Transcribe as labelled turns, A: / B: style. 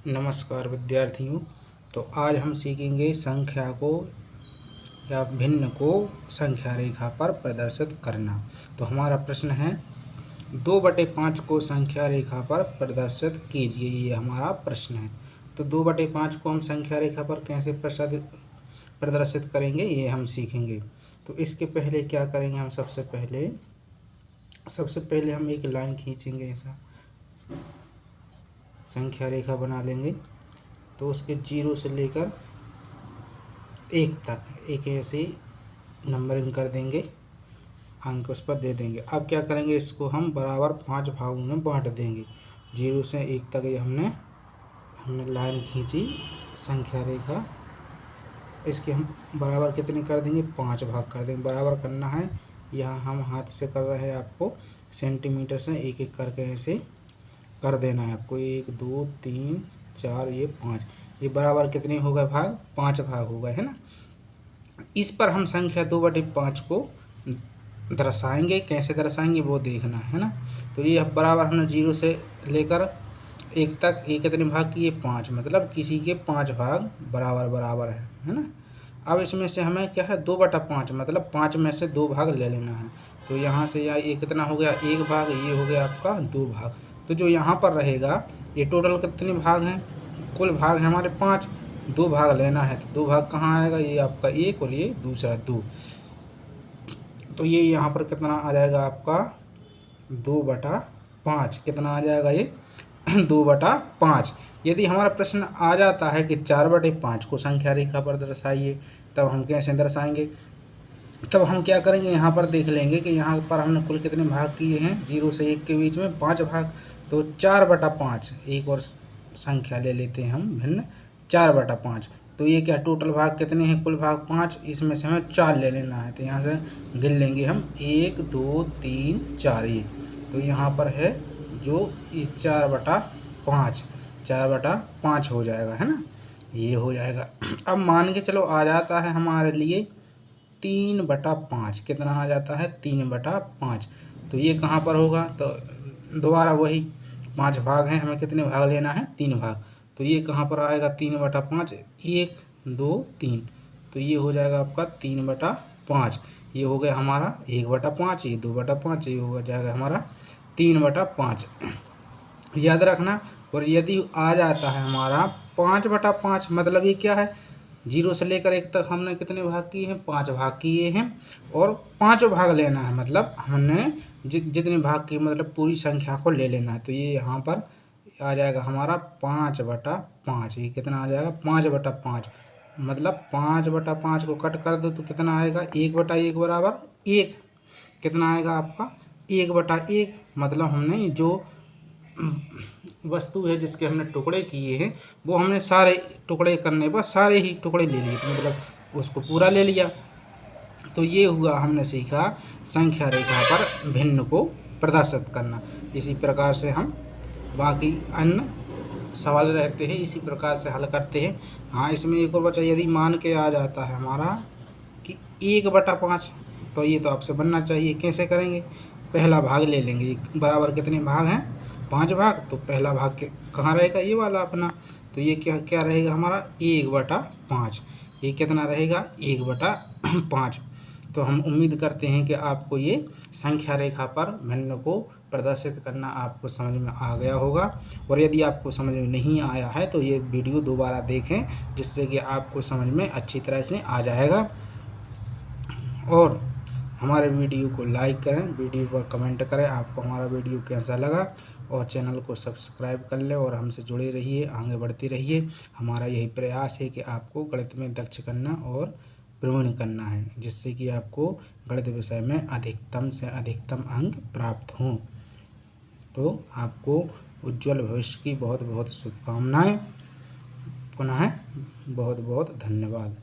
A: नमस्कार विद्यार्थियों। तो आज हम सीखेंगे संख्या को या भिन्न को संख्या रेखा पर प्रदर्शित करना। तो हमारा प्रश्न है 2/5 को संख्या रेखा पर प्रदर्शित कीजिए, ये हमारा प्रश्न है। तो 2/5 को हम संख्या रेखा पर कैसे प्रदर्शित करेंगे ये हम सीखेंगे। तो इसके पहले क्या करेंगे, हम सबसे पहले हम एक लाइन खींचेंगे, ऐसा संख्या रेखा बना लेंगे। तो उसके 0 से लेकर 1 तक एक ऐसे नंबरिंग कर देंगे, अंक उस पर दे देंगे। अब क्या करेंगे, इसको हम बराबर 5 भागों में बांट देंगे। 0 से 1 तक ये हमने लाइन खींची संख्या रेखा, इसके हम बराबर कितने कर देंगे, 5 भाग कर देंगे। बराबर करना है, यहाँ हम हाथ से कर रहे हैं, आपको सेंटीमीटर से एक एक करके ऐसे कर देना है आपको। 1 2 3 4 ये 5, ये बराबर कितने हो गए भाग, 5 भाग हो गए, है ना। इस पर हम संख्या 2/5 को दर्शाएंगे, कैसे दर्शाएंगे वो देखना है ना। तो ये बराबर हमने 0 से लेकर 1 तक ये कितने भाग किए, 5, मतलब किसी के 5 भाग बराबर बराबर है ना। अब इसमें से हमें क्या है, 2/5 मतलब 5 में से 2 भाग ले लेना है। तो यहाँ से ये कितना हो गया, 1 भाग, ये हो गया आपका 2 भाग। तो जो यहाँ पर रहेगा, ये टोटल कितने भाग हैं, कुल भाग है हमारे 5, 2 भाग लेना है। तो 2 भाग कहाँ आएगा, ये आपका 1 और ये दूसरा 2। तो ये यहाँ पर कितना आ जाएगा आपका 2/5, कितना आ जाएगा ये 2/5। यदि हमारा प्रश्न आ जाता है कि 4/5 को संख्या रेखा पर दर्शाइए, तब हम कैसे दर्शाएंगे। तब हम क्या करेंगे, यहाँ पर देख लेंगे कि यहाँ पर हमने कुल कितने भाग किए हैं, 0 से 1 के बीच में 5 भाग। तो 4/5 एक और संख्या ले लेते हैं हम भिन्न, 4/5। तो ये क्या टोटल भाग कितने हैं, कुल भाग 5, इसमें से हमें 4 ले लेना है। तो यहाँ से गिन लेंगे हम 1 2 3 4 ये। तो यहाँ पर है जो ये 4/5 हो जाएगा, है ना, ये हो जाएगा। अब मान के चलो आ जाता है हमारे लिए 3/5, कितना आ जाता है 3/5। तो ये कहाँ पर होगा, तो दोबारा वही 5 भाग हैं, हमें कितने भाग लेना है, 3 भाग। तो ये कहाँ पर आएगा 3/5, 1 2 3। तो ये हो जाएगा आपका 3/5। ये हो गया हमारा 1/5, ये 2/5, ये हो जाएगा हमारा 3/5, याद रखना। और यदि आ जाता है हमारा 5/5, मतलब ये क्या है, 0 से लेकर 1 तक हमने कितने भाग किए हैं, 5 भाग किए हैं, और 5 भाग लेना है, मतलब हमने जितने भाग किए मतलब पूरी संख्या को ले लेना है। तो ये यहाँ पर आ जाएगा हमारा 5/5, ये कितना आ जाएगा 5/5, मतलब 5/5 को कट कर दो तो कितना आएगा, 1/1 बराबर 1, कितना आएगा आपका 1/1। मतलब हमने जो वस्तु है जिसके हमने टुकड़े किए हैं, वो हमने सारे टुकड़े करने पर सारे ही टुकड़े ले लिए, तो मतलब उसको पूरा ले लिया। तो ये हुआ, हमने सीखा संख्या रेखा पर भिन्न को प्रदर्शित करना। इसी प्रकार से हम बाकी अन्य सवाल रहते हैं, इसी प्रकार से हल करते हैं। हाँ, इसमें एक और बचा, यदि मान के आ जाता है हमारा कि 1/5, तो ये तो आपसे बनना चाहिए। कैसे करेंगे, पहला भाग ले लेंगे, बराबर कितने भाग हैं, 5 भाग। तो पहला भाग के कहाँ रहेगा, ये वाला अपना। तो ये क्या क्या रहेगा हमारा 1/5, ये कितना रहेगा 1/5। तो हम उम्मीद करते हैं कि आपको ये संख्या रेखा पर भिन्न को प्रदर्शित करना आपको समझ में आ गया होगा। और यदि आपको समझ में नहीं आया है तो ये वीडियो दोबारा देखें, जिससे कि आपको समझ में अच्छी तरह से आ जाएगा। और हमारे वीडियो को लाइक करें, वीडियो पर कमेंट करें आपको हमारा वीडियो कैसा लगा, और चैनल को सब्सक्राइब कर लें और हमसे जुड़े रहिए, आगे बढ़ते रहिए। हमारा यही प्रयास है कि आपको गणित में दक्ष करना और प्रवीण करना है, जिससे कि आपको गणित विषय में अधिकतम से अधिकतम अंक प्राप्त हों। तो आपको उज्जवल भविष्य की बहुत बहुत शुभकामनाएं। पुनः बहुत बहुत धन्यवाद।